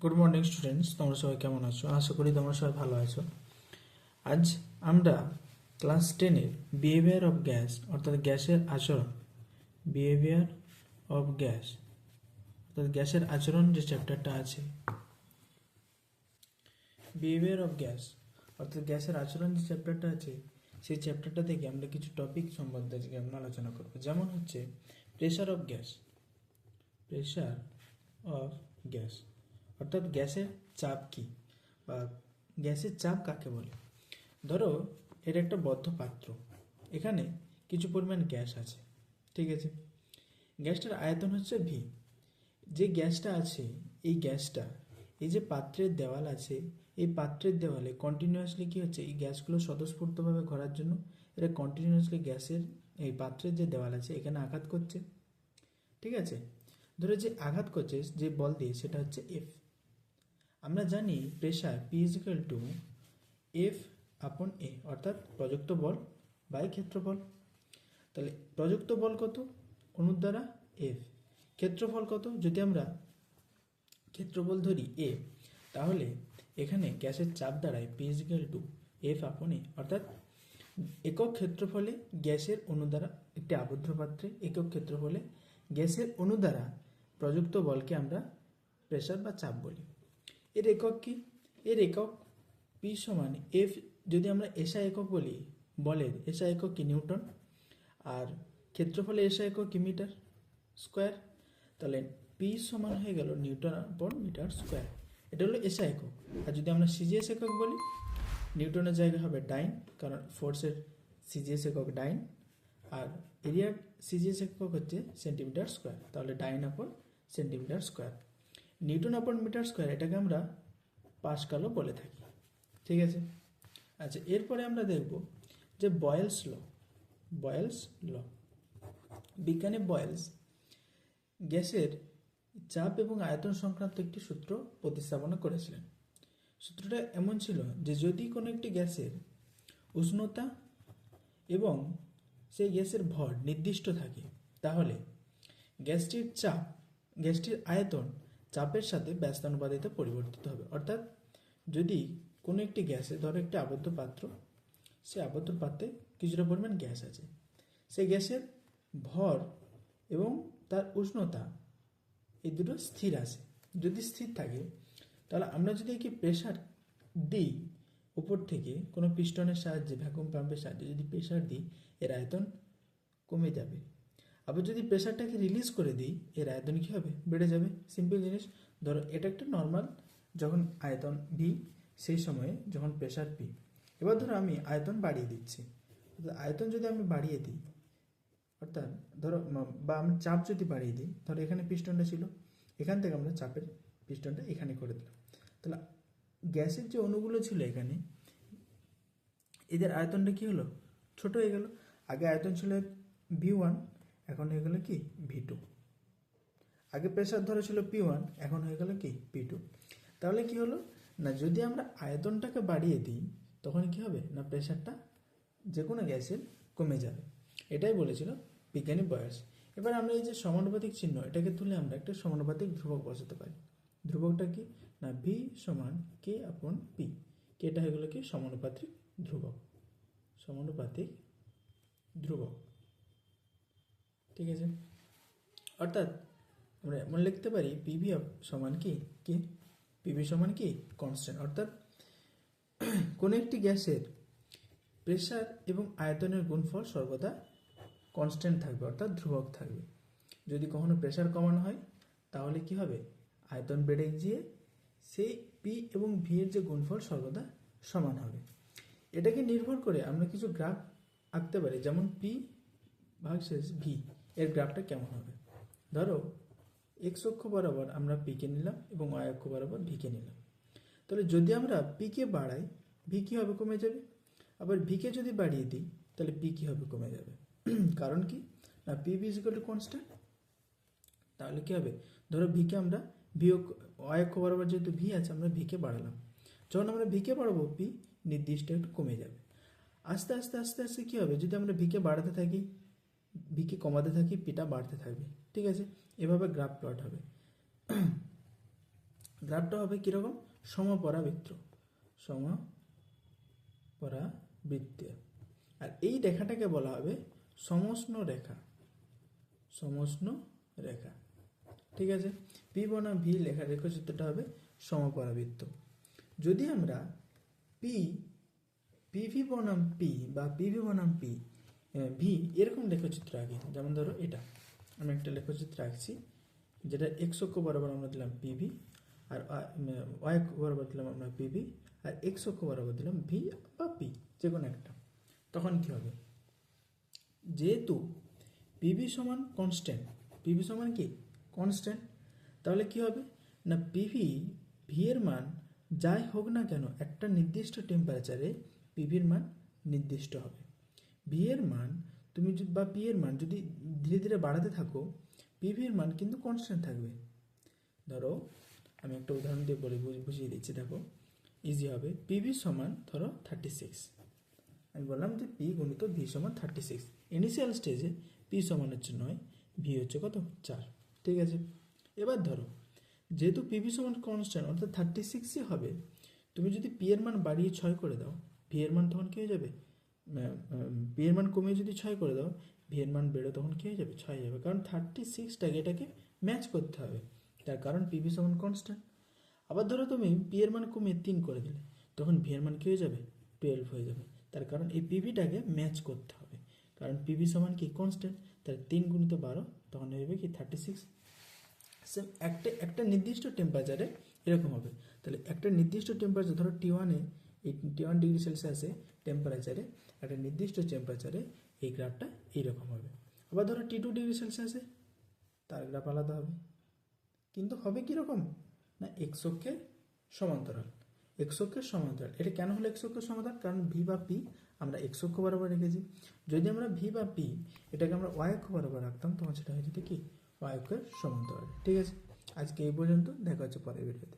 Good morning students, তোমরা সবাই কেমন আছো? আশা করি তোমরা সবাই ভালো আছো। আজ আমরা ক্লাস 10-এর বিহেভিয়ার অফ গ্যাস অর্থাৎ গ্যাসের আচরণ, বিহেভিয়ার অফ গ্যাস অর্থাৎ গ্যাসের আচরণ যে চ্যাপ্টারটা আছে, বিহেভিয়ার অফ গ্যাস অর্থাৎ গ্যাসের আচরণ যে চ্যাপ্টারটা আছে, সেই চ্যাপ্টারটা থেকে আমরা কিছু টপিক সম্বন্ধে আজকে আমরা আলোচনা করব। যেমন হচ্ছে pressure of gas, pressure of gas অর্থাৎ গ্যাসের চাপ কি বা গ্যাসের চাপ কাকে বলে। ধরো এর একটা বদ্ধ পাত্র, এখানে কিছু পরিমাণ গ্যাস আছে, ঠিক আছে। গ্যাসটার আয়তন হচ্ছে ভি। যে গ্যাসটা আছে, এই গ্যাসটা এই যে পাত্রের দেওয়াল আছে, এই পাত্রের দেওয়ালে কন্টিনিউয়াসলি কি হচ্ছে, এই গ্যাসগুলো স্বতঃস্ফূর্তভাবে ঘোরার জন্য এটা কন্টিনিউয়াসলি গ্যাসের এই পাত্রের যে দেওয়াল আছে এখানে আঘাত করছে, ঠিক আছে। ধরো যে আঘাত করছে যে বল দিয়ে, সেটা হচ্ছে এফ। আমরা জানি pressure P is equal to F আপন এ, অর্থাৎ প্রযুক্ত বল বাই ক্ষেত্রফল। তাহলে প্রযুক্ত বল কত? অনুর দ্বারা এফ। ক্ষেত্রফল কত? যদি আমরা ক্ষেত্রফল ধরি এ, তাহলে এখানে গ্যাসের চাপ দাঁড়ায় P is equal to F আপন এ, অর্থাৎ একক ক্ষেত্রফলে গ্যাসের অণু দ্বারা একটি আবদ্ধ পাত্রে একক ক্ষেত্রফলে গ্যাসের অণু দ্বারা প্রযুক্ত বলকে আমরা প্রেশার বা চাপ বলি। এর একক কি? এর একক পি সমান এফ। যদি আমরা এসআই একক বলি, বলের এসআই একক কি? নিউটন। আর ক্ষেত্রফলে এসআই একক কি? Metre square. তাহলে পি সমান হয়ে গেল নিউটন আপন মিটার স্কোয়ার। এটা হলো এসআই একক। আর যদি আমরা সিজিএস একক বলি, নিউটনের জায়গা হবে ডাইন, কারণ ফোর্সের সিজিএস একক ডাইন। আর এরিয়ার সিজিএস একক হচ্ছে সেন্টিমিটার স্কোয়ার, তাহলে ডাইন আপন সেন্টিমিটার স্কোয়ার। নিউটন আপন মিটার স্কোয়ার এটাকে আমরা পাস্কালও বলে থাকি, ঠিক আছে। আচ্ছা, এরপরে আমরা দেখব যে বয়েলস ল। বয়েলস ল, বিজ্ঞানী বয়েলস গ্যাসের চাপ এবং আয়তন সংক্রান্ত একটি সূত্র প্রতিস্থাপনা করেছিলেন। সূত্রটা এমন ছিল যে যদি কোনো একটি গ্যাসের উষ্ণতা এবং সেই গ্যাসের ভর নির্দিষ্ট থাকে, তাহলে গ্যাসটির চাপ, গ্যাসটির আয়তন চাপের সাথে ব্যস্তানুপাতিতে পরিবর্তিত হবে। অর্থাৎ যদি কোনো একটি গ্যাসে, ধরো একটি আবদ্ধ পাত্র, সে আবদ্ধ পাত্রে কিছুটা পরিমাণ গ্যাস আছে, সেই গ্যাসের ভর এবং তার উষ্ণতা এই দুটো স্থির আছে। যদি স্থির থাকে, তাহলে আমরা যদি একে প্রেশার দিই উপর থেকে, কোনো পিস্টনের সাহায্যে, ভ্যাকুয়াম পাম্পের সাহায্যে যদি প্রেশার দিই, এর আয়তন কমে যাবে। আবার যদি প্রেশারটাকে রিলিজ করে দিই, এর আয়তন কী হবে? বেড়ে যাবে। সিম্পল জিনিস। ধরো এটা একটা নর্মাল যখন আয়তন ভি, সেই সময়ে যখন প্রেশার পি। এবার ধরো আমি আয়তন বাড়িয়ে দিচ্ছি, আয়তন যদি আমি বাড়িয়ে দিই, অর্থাৎ ধরো বা আমি চাপ যদি বাড়িয়ে দিই, ধরো এখানে পিস্টনটা ছিল, এখান থেকে আমরা চাপের পিস্টনটা এখানে করে দিলাম, তাহলে গ্যাসের যে অণুগুলো ছিল এখানে, এদের আয়তনটা কি হলো? ছোট হয়ে গেল। আগে আয়তন ছিল ভি1, এখন হয়ে গেল কি? ভি2। আগে প্রেশার ধরে ছিল পি1, এখন হয়ে গেল কি? পি2। তাহলে কি হলো না, যদি আমরা আয়তনটাকে বাড়িয়ে দিই, তখন কি হবে না, প্রেশারটা যে কোনো গ্যাসের কমে যাবে। এটাই বলেছিল বিজ্ঞানী বয়েলস। এবার আমরা এই যে সমানুপাতিক চিহ্ন, এটাকে তুলে আমরা একটা সমানুপাতিক ধ্রুবক বসাতে পারি। ধ্রুবকটা কি না, ভি সমান কে আপন পি। কেটা হয়ে গেল কি? সমানুপাতিক ধ্রুবক, সমানুপাতিক ধ্রুবক, ঠিক আছে। অর্থাৎ আমরা এমন লিখতে পারি পিভি সমান কি? কে। পিভি সমান কি? কনস্ট্যান্ট। অর্থাৎ কোনো একটি গ্যাসের প্রেশার এবং আয়তনের গুণফল সর্বদা কনস্ট্যান্ট থাকবে, অর্থাৎ ধ্রুবক থাকবে। যদি কখনো প্রেশার কমানো হয়, তাহলে কি হবে? আয়তন বেড়ে গিয়ে সেই পি এবং ভি এর যে গুণফল সর্বদা সমান হবে। এটাকে নির্ভর করে আমরা কিছু গ্রাফ আঁকতে পারি, যেমন পি ভার্সেস ভি এর গ্রাফটা কেমন হবে। ধরো এক্স অক্ষ বরাবর আমরা পিকে নিলাম এবং ওয়াই অক্ষ বরাবর ভিকে নিলাম। তাহলে যদি আমরা পিকে বাড়াই, ভি কী হবে? কমে যাবে। আবার ভিকে যদি বাড়িয়ে দিই, তাহলে পি কী হবে? কমে যাবে। কারণ কি না, P V is equal to constant. তাহলে কী হবে? ধরো ভিকে আমরা ওয়াই অক্ষ বরাবর যেহেতু ভি আছে, আমরা ভিকে বাড়ালাম। যখন আমরা ভিকে বাড়াবো, পি নির্দিষ্ট একটু কমে যাবে। আস্তে আস্তে আস্তে আস্তে কী হবে? যদি আমরা ভিকে বাড়াতে থাকি, ভিকে কমাতে থাকি, পিটা বাড়তে থাকবে, ঠিক আছে। এভাবে গ্রাফ প্লট হবে। গ্রাফটা হবে কীরকম, সমপরাবৃত্ত, সমপরাবৃত্তীয়। আর এই রেখাটাকে বলা হবে সমষ্ণ রেখা, সমষ্ণ রেখা। ঠিক আছে, পি বনাম ভি লেখা রেখাচিত্রটা হবে সমপরাবৃত্ত। যদি আমরা পিভি বনাম পি বা পিভি বনাম ভি এরকম লেখচিত্র আঁকি, যেমন ধরো এটা আমি একটা লেখচিত্র আঁকছি, যেটা এক্স অক্ষ বরাবর আমরা দিলাম পিভি, আর ওয়াই অক্ষ বরাবর দিলাম আমরা পিভি, আর এক্স অক্ষ বরাবর দিলাম ভি বা পি, যে কোনো একটা। তখন কি হবে, যেহেতু পিভি সমান কনস্ট্যান্ট, পিভি সমান কি কনস্ট্যান্ট, তাহলে কি হবে না পিভি ভি এর মান যাই হোক না কেন একটা নির্দিষ্ট টেম্পারেচারে পিভির মান নির্দিষ্ট হবে। ভি এর মান তুমি বা পি এর মান যদি ধীরে ধীরে বাড়াতে থাকো, পিভির মান কিন্তু কনস্ট্যান্ট থাকবে। ধরো আমি একটা উদাহরণ দিয়ে বলে বুঝিয়ে দিচ্ছি, দেখো ইজি হবে। পিভি সমান ধরো 36, আমি বললাম যে পি গুণিত ভি সমান 36। ইনিশিয়াল স্টেজে পি সমান হচ্ছে 9, ভি হচ্ছে কত 4। ঠিক আছে, এবার ধরো যেহেতু পিভি সমান কনস্ট্যান্ট অর্থাৎ 36ই হবে, তুমি যদি পি এর মান বাড়িয়ে 6 করে দাও, ভি এর মান তখন কী হয়ে যাবে, পি এর মান কমিয়ে যদি 6 করে দাও, ভি এর মান বেড়ে তখন কী হয়ে যাবে 6 হয়ে যাবে, কারণ 36টাকে এটাকে ম্যাচ করতে হবে, তার কারণ পিভি সমান কনস্ট্যান্ট। আবার ধরো তুমি পি এর মান কমিয়ে 3 করে দিলে, তখন ভি এর মান কী হয়ে যাবে 12 হয়ে যাবে, তার কারণ এই পিভিটাকে ম্যাচ করতে হবে, কারণ পিভি সমান কি কনস্ট্যান্ট, তাহলে 3 গুণিত 12 তখন হয়ে যাবে কি 36। সেম একটা নির্দিষ্ট টেম্পারেচারে এরকম হবে। তাহলে একটা নির্দিষ্ট টেম্পারেচার ধরো T1-এ, এই T1 ডিগ্রি সেলসিয়াসে টেম্পারেচারে, একটা নির্দিষ্ট টেম্পারেচারে এই গ্রাফটা এইরকম হবে। আবার ধরো T2 ডিগ্রি সেলসিয়াসে তার গ্রাফ আলাদা হবে, কিন্তু হবে কীরকম না এক্স অক্ষের সমান্তরাল, এক্স অক্ষের সমান্তরাল। এটা কেন হলো এক্স অক্ষের সমান্তরাল, কারণ ভি বা পি আমরা এক্স অক্ষ বরাবর রেখেছি। যদি আমরা ভি বা পি এটাকে আমরা ওয়াই অক্ষ বরাবর রাখতাম, তখন সেটা হয়ে যেত কি ওয়াই অক্ষের সমান্তরাল। ঠিক আছে, আজকে এই পর্যন্ত, দেখা হচ্ছে পরের ভিডিওতে।